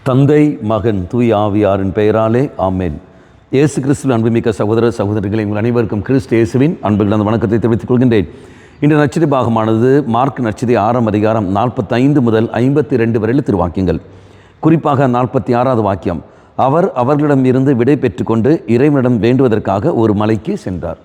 தந்தை, மகன், தூய் ஆவியாரின் பெயராலே ஆமென். இயேசு கிறிஸ்துவின் அன்புமிக்க சகோதர சகோதரிகளை உங்கள் அனைவருக்கும் கிறிஸ்து இயேசுவின் அன்புகள் அந்த வணக்கத்தை தெரிவித்துக் கொள்கின்றேன். இன்று நற்செய்தி பாகமானது மார்க் நற்செய்தி 6 அதிகாரம் 45 முதல் 52 வரையில் திருவாக்கியங்கள். குறிப்பாக 46வது வாக்கியம், அவர் அவர்களிடம் இருந்து விடை பெற்றுக்கொண்டு இறைவனிடம் வேண்டுவதற்காக ஒரு மலைக்கு சென்றார்.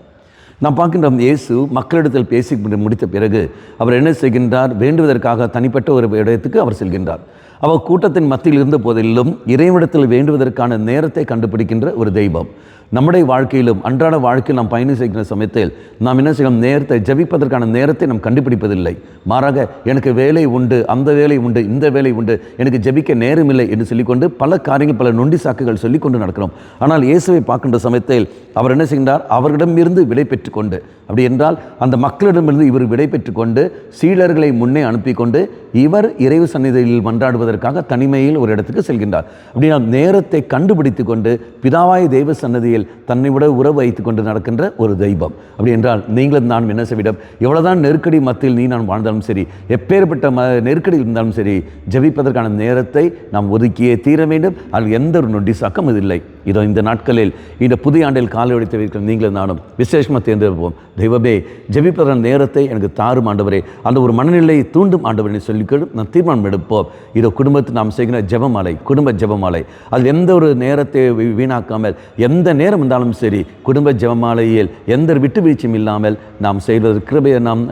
நாம் பார்க்கின்றோம், இயேசு மக்களிடத்தில் பேசி முடித்த பிறகு அவர் என்ன செய்கின்றார்? வேண்டுவதற்காக தனிப்பட்ட ஒரு இடத்துக்கு அவர் செல்கின்றார். அவர் கூட்டத்தின் மத்தியில் இருந்த போதிலும் இறைவனிடத்தில் வேண்டுவதற்கான நேரத்தை கண்டுபிடிக்கின்ற ஒரு தெய்வம். நம்முடைய வாழ்க்கையிலும் அன்றாட வாழ்க்கையில் நாம் பயணம் செய்கிற சமயத்தில் நாம் என்ன செய்யணும்? நேரத்தை ஜபிப்பதற்கான நேரத்தை நாம் கண்டுபிடிப்பதில்லை. மாறாக எனக்கு வேலை உண்டு, அந்த வேலை உண்டு, இந்த வேலை உண்டு, எனக்கு ஜபிக்க நேரமில்லை என்று சொல்லிக்கொண்டு பல காரியங்கள், பல நொண்டி சாக்குகள் சொல்லிக்கொண்டு நடக்கிறோம். ஆனால் இயேசுவை பார்க்கின்ற சமயத்தில் அவர் என்ன செய்கின்றார்? அவரிடமிருந்து விடை பெற்றுக்கொண்டு, அப்படி என்றால் அந்த மக்களிடமிருந்து இவர் விடை பெற்றுக்கொண்டு சீடர்களை முன்னே அனுப்பி கொண்டு இவர் இறைவு சந்நிதியில் மன்றாடுவதற்காக தனிமையில் ஒரு இடத்துக்கு செல்கின்றார். அப்படின்னா நேரத்தை கண்டுபிடித்து கொண்டு பிதாவாய தெய்வ சன்னதியில் தன்னை விட உறவு வைத்து கொண்டு நடக்கின்ற ஒரு தெய்வம். அப்படி என்றால் நீங்களும் நான் என்ன செய்விடம், எவ்வளவுதான் நெருக்கடி மத்தியில் நீ நான் வாழ்ந்தாலும் சரி, எப்பேற்பட்ட நெருக்கடி இருந்தாலும் சரி, ஜபிப்பதற்கான நேரத்தை நாம் ஒதுக்கியே தீர வேண்டும். அதில் எந்த ஒரு நொண்டி சாக்கம் இல்லை. இதோ இந்த நாட்களில் இந்த புதிய ஆண்டில் காலை ஒழித்து வைக்கிற நீங்களும் நானும் விசேஷமாக தேர்ந்தெடுப்போம். தெய்வமே, ஜபிப்பதற்கான நேரத்தை எனக்கு தாரும் ஆண்டவரே, அந்த ஒரு மனநிலையை தூண்டும் ஆண்டவரை சொல்லிக்கொண்டு நான் தீர்மானம் எடுப்போம். இதோ குடும்பத்தில் நாம் செய்கிற ஜெபமாலை, குடும்ப ஜெபமாலை, அதில் எந்த ஒரு நேரத்தை வீணாக்காமல், எந்த நேரம் இருந்தாலும் சரி குடும்ப ஜெபமாலையில் எந்த விட்டு வீழ்ச்சியும் இல்லாமல் நாம் செய்வது கிருபையை நாம்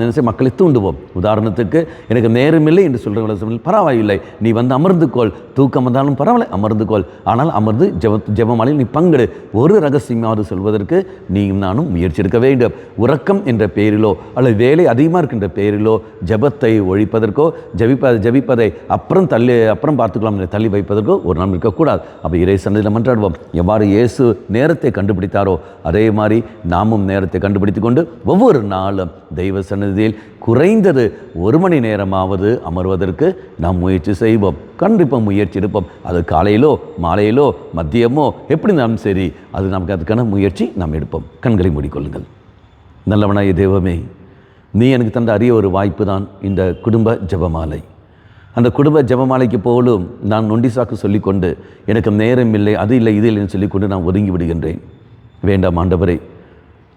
நினைச்சு மக்களை தூண்டுவோம். உதாரணத்துக்கு, எனக்கு நேரமில்லை என்று சொல்கிற பரவாயில்லை, நீ வந்து அமர்ந்துக்கோள், தூக்கம் வந்தாலும் பரவாயில்லை, அமர்ந்துக்கோள், ஆனால் அமர்ந்து ஜெபமாலையில் நீ பங்கெடு. ஒரு ரகசியமாவது சொல்வதற்கு நீயும் நானும் முயற்சி எடுக்க வேண்டும். உறக்கம் என்ற பெயரிலோ அல்லது வேலை அதிகமாக இருக்கின்ற பெயரிலோ ஜெபத்தை ஒழிப்பதற்கோ ஜபிப்பதை அப்புறம் பார்த்துக்கலாம் என்று தள்ளி வைப்பதற்கோ ஒரு நாள் இருக்கக்கூடாது. அப்போ இறை சன்னதியில் மன்றாடுவோம். எவ்வாறு இயேசு நேரத்தை கண்டுபிடித்தாரோ அதே மாதிரி நாமும் நேரத்தை கண்டுபிடித்து கொண்டு ஒவ்வொரு நாளும் தெய்வ சன்னதியில் குறைந்தது 1 மணி நேரமாவது அமர்வதற்கு நாம் முயற்சி செய்வோம். கண்டிப்பாக முயற்சி எடுப்போம். அது காலையிலோ மாலையிலோ மதியமோ எப்படி இருந்தாலும் சரி, அது நமக்கு அதுக்கான முயற்சி நாம் எடுப்போம். கண்களை மூடிக்கொள்ளுங்கள். நல்லவனாய தெய்வமே, நீ எனக்கு தந்த அரிய ஒரு வாய்ப்பு தான் இந்த குடும்ப ஜெபமாலை. அந்த குடும்ப ஜெபமாலைக்கு போலும் நான் நொண்டி சாக்கு சொல்லிக்கொண்டு எனக்கு நேரம் இல்லை, அது இல்லை, இது இல்லைன்னு சொல்லிக்கொண்டு நான் ஒதுங்கி விடுகின்றேன். வேண்டாம் ஆண்டவரே,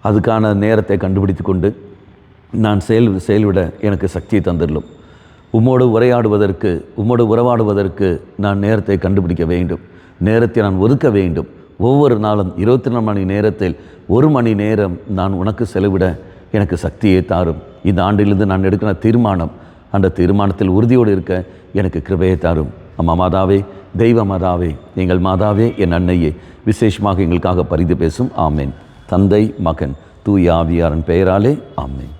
அதுக்கான நேரத்தை கண்டுபிடித்து கொண்டு நான் செயல்விட எனக்கு சக்தியை தந்துடலும். உம்மோடு உரையாடுவதற்கு, உம்மோடு உறவாடுவதற்கு நான் நேரத்தை கண்டுபிடிக்க வேண்டும். நேரத்தை நான் ஒதுக்க வேண்டும். ஒவ்வொரு நாளும் 24 மணி நேரத்தில் 1 மணி நேரம் நான் உனக்கு செலவிட எனக்கு சக்தியை தாரும். இந்த ஆண்டிலிருந்து நான் எடுக்கிற தீர்மானம், அந்த தீர்மானத்தில் உறுதியோடு இருக்க எனக்கு கிருபையை தாரும். அம்மா மாதாவே, தெய்வ மாதாவே, எங்கள் மாதாவே, என் அன்னையே, விசேஷமாக எங்களுக்காக பரிந்து பேசும். ஆமேன். தந்தை, மகன், தூய் ஆவியாரின் பெயராலே ஆமேன்.